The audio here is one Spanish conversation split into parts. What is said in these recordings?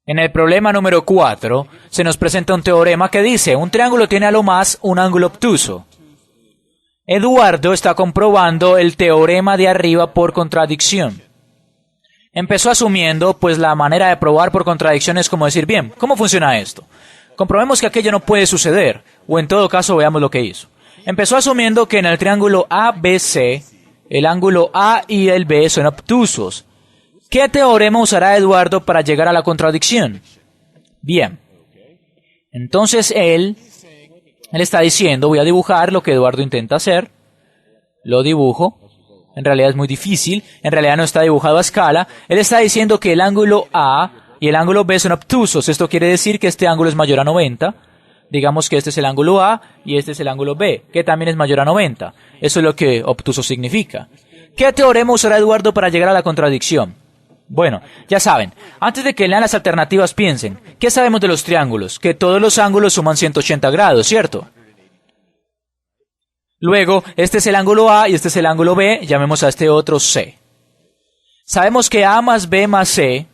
En el problema número 4, se nos presenta un teorema que dice, un triángulo tiene a lo más un ángulo obtuso. Eduardo está comprobando el teorema de arriba por contradicción. Empezó asumiendo, pues la manera de probar por contradicción es como decir, bien, ¿cómo funciona esto? Comprobemos que aquello no puede suceder, o en todo caso veamos lo que hizo. Empezó asumiendo que en el triángulo ABC, el ángulo A y el B son obtusos. ¿Qué teorema usará Eduardo para llegar a la contradicción? Bien, entonces él está diciendo, voy a dibujar lo que Eduardo intenta hacer, lo dibujo, en realidad es muy difícil, en realidad no está dibujado a escala, él está diciendo que el ángulo A y el ángulo B son obtusos, esto quiere decir que este ángulo es mayor a 90, digamos que este es el ángulo A y este es el ángulo B, que también es mayor a 90, eso es lo que obtuso significa. ¿Qué teorema usará Eduardo para llegar a la contradicción? Bueno, ya saben, antes de que lean las alternativas piensen, ¿qué sabemos de los triángulos? Que todos los ángulos suman 180 grados, ¿cierto? Luego, este es el ángulo A y este es el ángulo B, llamemos a este otro C. Sabemos que A más B más C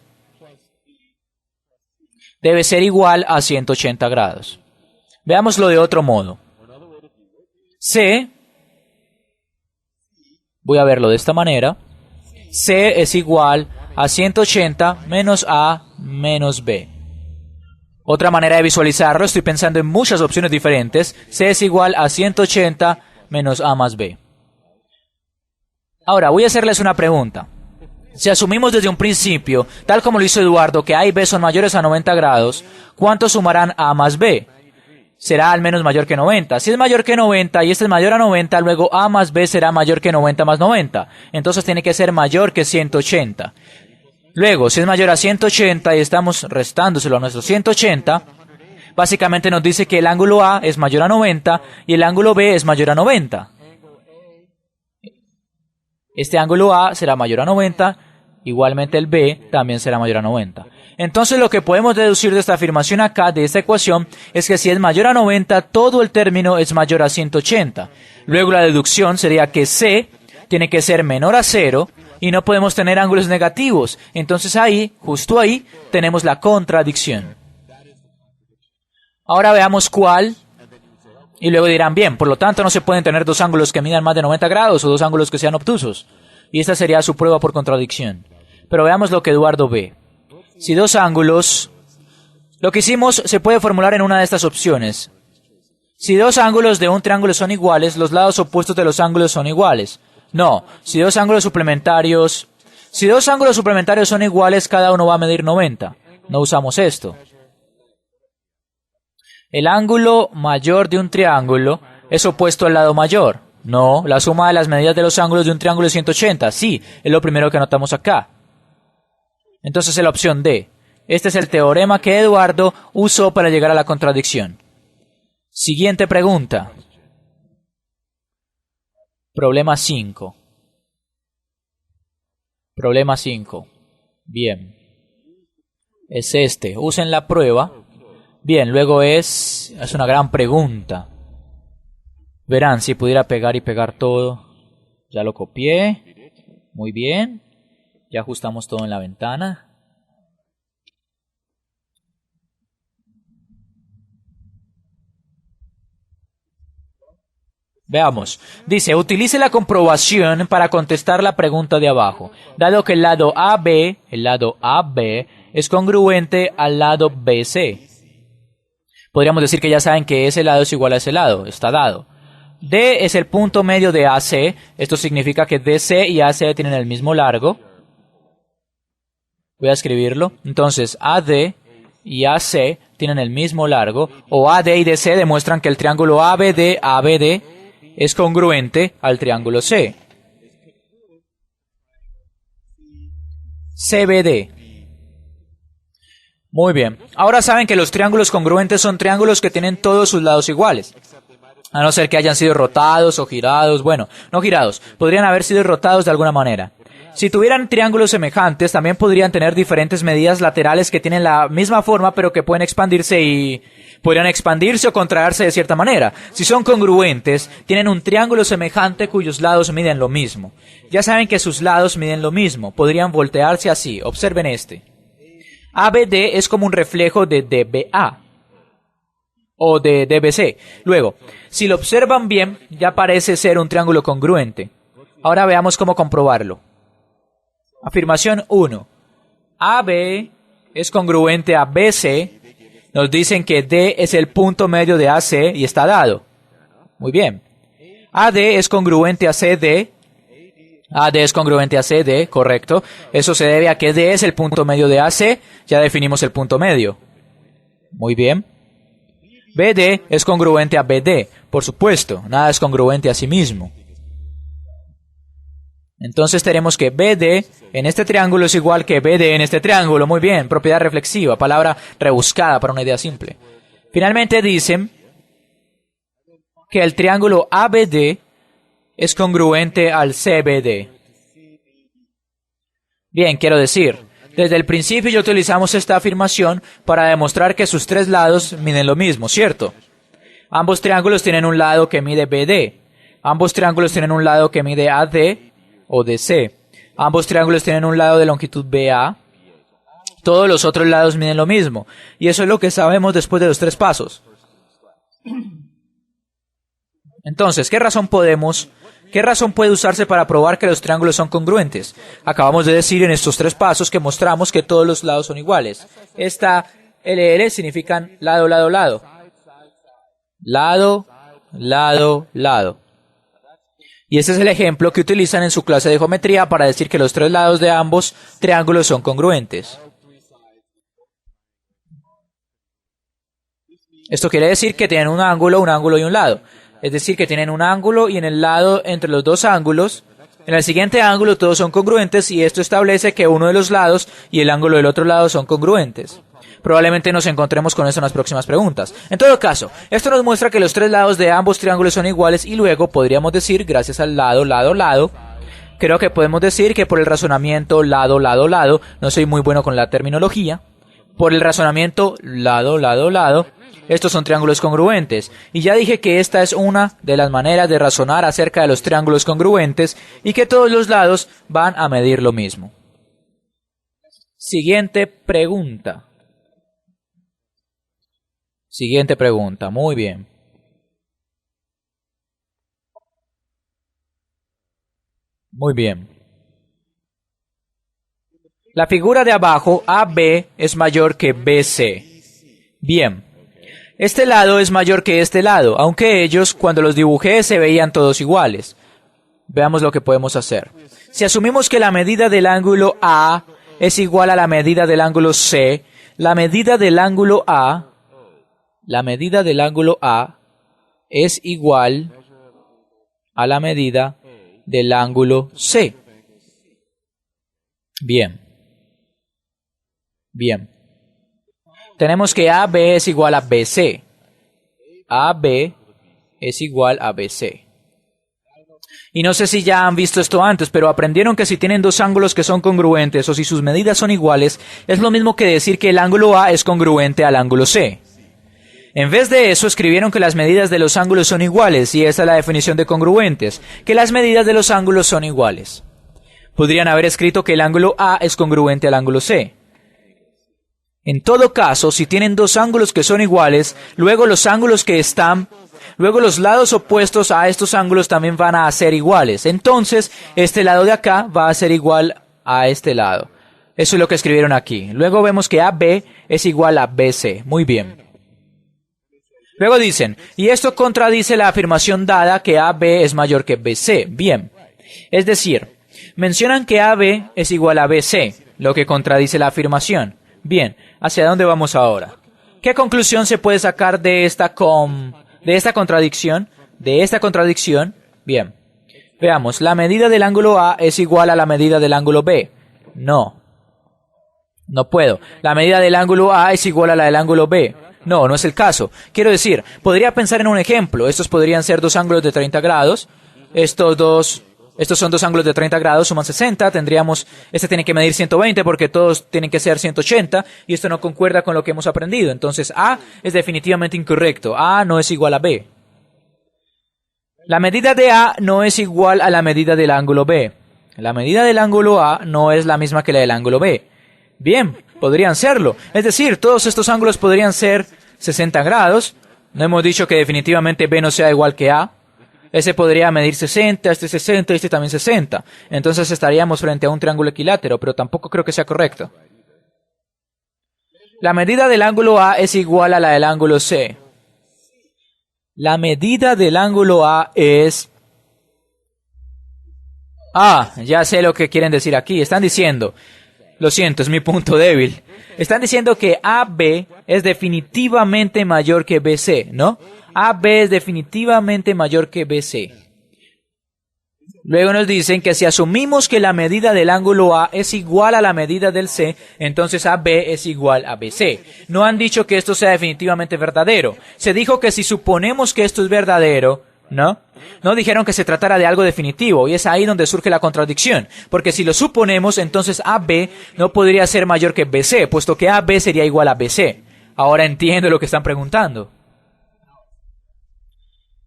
debe ser igual a 180 grados. Veámoslo de otro modo. C, voy a verlo de esta manera, C es igual a 180 menos A menos B. Otra manera de visualizarlo, estoy pensando en muchas opciones diferentes, C es igual a 180 menos A más B. Ahora, voy a hacerles una pregunta. Si asumimos desde un principio, tal como lo hizo Eduardo, que A y B son mayores a 90 grados, ¿cuántos sumarán A más B? Será al menos mayor que 90. Si es mayor que 90 y este es mayor a 90, luego A más B será mayor que 90 más 90. Entonces tiene que ser mayor que 180. Luego, si es mayor a 180 y estamos restándoselo a nuestro 180, básicamente nos dice que el ángulo A es mayor a 90 y el ángulo B es mayor a 90. Este ángulo A será mayor a 90, igualmente el B también será mayor a 90. Entonces lo que podemos deducir de esta afirmación acá, de esta ecuación, es que si es mayor a 90, todo el término es mayor a 180. Luego la deducción sería que C tiene que ser menor a 0 y no podemos tener ángulos negativos. Entonces ahí, justo ahí, tenemos la contradicción. Ahora veamos cuál. Y luego dirán, bien, por lo tanto no se pueden tener dos ángulos que midan más de 90 grados o dos ángulos que sean obtusos. Y esta sería su prueba por contradicción. Pero veamos lo que Eduardo ve. Si dos ángulos, lo que hicimos se puede formular en una de estas opciones. Si dos ángulos de un triángulo son iguales, los lados opuestos de los ángulos son iguales. No, si dos ángulos suplementarios son iguales, cada uno va a medir 90. No usamos esto. El ángulo mayor de un triángulo es opuesto al lado mayor. No, la suma de las medidas de los ángulos de un triángulo es 180. Sí, es lo primero que anotamos acá. Entonces es la opción D. Este es el teorema que Eduardo usó para llegar a la contradicción. Siguiente pregunta. Problema 5. Problema 5. Bien. Es este. Usen la prueba. Bien, luego es una gran pregunta. Verán, si pudiera pegar y pegar todo. Ya lo copié. Muy bien. Ya ajustamos todo en la ventana. Veamos. Dice, utilice la comprobación para contestar la pregunta de abajo. Dado que el lado AB es congruente al lado BC. Podríamos decir que ya saben que ese lado es igual a ese lado. Está dado. D es el punto medio de AC. Esto significa que DC y AC tienen el mismo largo. Voy a escribirlo. Entonces, AD y AC tienen el mismo largo. O AD y DC demuestran que el triángulo ABD es congruente al triángulo C. CBD. Muy bien. Ahora saben que los triángulos congruentes son triángulos que tienen todos sus lados iguales. A no ser que hayan sido rotados o girados. Bueno, no girados. Podrían haber sido rotados de alguna manera. Si tuvieran triángulos semejantes, también podrían tener diferentes medidas laterales que tienen la misma forma, pero que pueden expandirse o contraerse de cierta manera. Si son congruentes, tienen un triángulo semejante cuyos lados miden lo mismo. Ya saben que sus lados miden lo mismo. Podrían voltearse así. Observen este. ABD es como un reflejo de DBA o de DBC. Luego, si lo observan bien, ya parece ser un triángulo congruente. Ahora veamos cómo comprobarlo. Afirmación 1. AB es congruente a BC. Nos dicen que D es el punto medio de AC y está dado. Muy bien. AD es congruente a CD. AD es congruente a CD, correcto. Eso se debe a que D es el punto medio de AC. Ya definimos el punto medio. Muy bien. BD es congruente a BD. Por supuesto, nada es congruente a sí mismo. Entonces tenemos que BD en este triángulo es igual que BD en este triángulo. Muy bien, propiedad reflexiva, palabra rebuscada para una idea simple. Finalmente dicen que el triángulo ABD es congruente al CBD. Bien, quiero decir, desde el principio ya utilizamos esta afirmación para demostrar que sus tres lados miden lo mismo, ¿cierto? Ambos triángulos tienen un lado que mide BD. Ambos triángulos tienen un lado que mide AD o DC. Ambos triángulos tienen un lado de longitud BA. Todos los otros lados miden lo mismo. Y eso es lo que sabemos después de los tres pasos. Entonces, ¿qué razón puede usarse para probar que los triángulos son congruentes? Acabamos de decir en estos tres pasos que mostramos que todos los lados son iguales. Esta LL significan lado, lado, lado. Lado, lado, lado. Y este es el ejemplo que utilizan en su clase de geometría para decir que los tres lados de ambos triángulos son congruentes. Esto quiere decir que tienen un ángulo y un lado. Es decir, que tienen un ángulo y en el lado entre los dos ángulos, en el siguiente ángulo todos son congruentes y esto establece que uno de los lados y el ángulo del otro lado son congruentes. Probablemente nos encontremos con eso en las próximas preguntas. En todo caso, esto nos muestra que los tres lados de ambos triángulos son iguales y luego podríamos decir, gracias al lado, lado, lado, creo que podemos decir que por el razonamiento lado, lado, lado, no soy muy bueno con la terminología, por el razonamiento lado, lado, lado, estos son triángulos congruentes. Y ya dije que esta es una de las maneras de razonar acerca de los triángulos congruentes y que todos los lados van a medir lo mismo. Siguiente pregunta. Muy bien. Muy bien. La figura de abajo, AB, es mayor que BC. Bien. Este lado es mayor que este lado, aunque ellos, cuando los dibujé, se veían todos iguales. Veamos lo que podemos hacer. Si asumimos que la medida del ángulo A es igual a la medida del ángulo C, la medida del ángulo A es igual a la medida del ángulo C. Bien. Bien. Tenemos que AB es igual a BC. AB es igual a BC. Y no sé si ya han visto esto antes, pero aprendieron que si tienen dos ángulos que son congruentes o si sus medidas son iguales, es lo mismo que decir que el ángulo A es congruente al ángulo C. En vez de eso, escribieron que las medidas de los ángulos son iguales, y esa es la definición de congruentes, que las medidas de los ángulos son iguales. Podrían haber escrito que el ángulo A es congruente al ángulo C. En todo caso, si tienen dos ángulos que son iguales, luego los lados opuestos a estos ángulos también van a ser iguales. Entonces, este lado de acá va a ser igual a este lado. Eso es lo que escribieron aquí. Luego vemos que AB es igual a BC. Muy bien. Luego dicen, y esto contradice la afirmación dada que AB es mayor que BC. Bien. Es decir, mencionan que AB es igual a BC, lo que contradice la afirmación. Bien, ¿hacia dónde vamos ahora? ¿Qué conclusión se puede sacar de esta contradicción? Bien, veamos, ¿la medida del ángulo A es igual a la medida del ángulo B? No puedo. ¿La medida del ángulo A es igual a la del ángulo B? No es el caso. Quiero decir, podría pensar en un ejemplo. Estos podrían ser dos ángulos de 30 grados. Estos son dos ángulos de 30 grados, suman 60, este tiene que medir 120 porque todos tienen que ser 180 y esto no concuerda con lo que hemos aprendido. Entonces A es definitivamente incorrecto, A no es igual a B. La medida de A no es igual a la medida del ángulo B. La medida del ángulo A no es la misma que la del ángulo B. Bien, podrían serlo. Es decir, todos estos ángulos podrían ser 60 grados. No hemos dicho que definitivamente B no sea igual que A. Ese podría medir 60, este 60, este también 60. Entonces estaríamos frente a un triángulo equilátero, pero tampoco creo que sea correcto. La medida del ángulo A es igual a la del ángulo C. La medida del ángulo A es... ya sé lo que quieren decir aquí. Están diciendo... Lo siento, es mi punto débil. Están diciendo que AB es definitivamente mayor que BC, ¿no? AB es definitivamente mayor que BC. Luego nos dicen que si asumimos que la medida del ángulo A es igual a la medida del C, entonces AB es igual a BC. No han dicho que esto sea definitivamente verdadero. Se dijo que si suponemos que esto es verdadero, ¿no? No dijeron que se tratara de algo definitivo, y es ahí donde surge la contradicción. Porque si lo suponemos, entonces AB no podría ser mayor que BC, puesto que AB sería igual a BC. Ahora entiendo lo que están preguntando.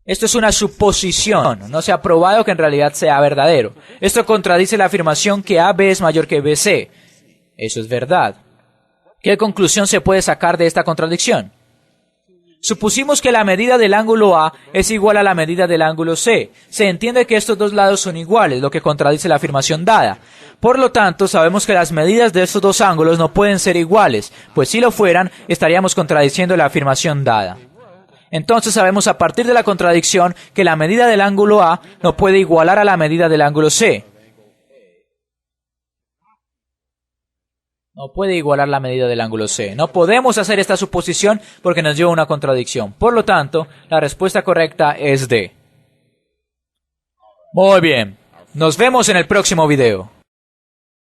Esto es una suposición, no se ha probado que en realidad sea verdadero. Esto contradice la afirmación que AB es mayor que BC. Eso es verdad. ¿Qué conclusión se puede sacar de esta contradicción? Supusimos que la medida del ángulo A es igual a la medida del ángulo C. Se entiende que estos dos lados son iguales, lo que contradice la afirmación dada. Por lo tanto, sabemos que las medidas de estos dos ángulos no pueden ser iguales, pues si lo fueran, estaríamos contradiciendo la afirmación dada. Entonces sabemos a partir de la contradicción que la medida del ángulo A no puede igualar a la medida del ángulo C. No puede igualar la medida del ángulo C. No podemos hacer esta suposición porque nos lleva a una contradicción. Por lo tanto, la respuesta correcta es D. Muy bien. Nos vemos en el próximo video.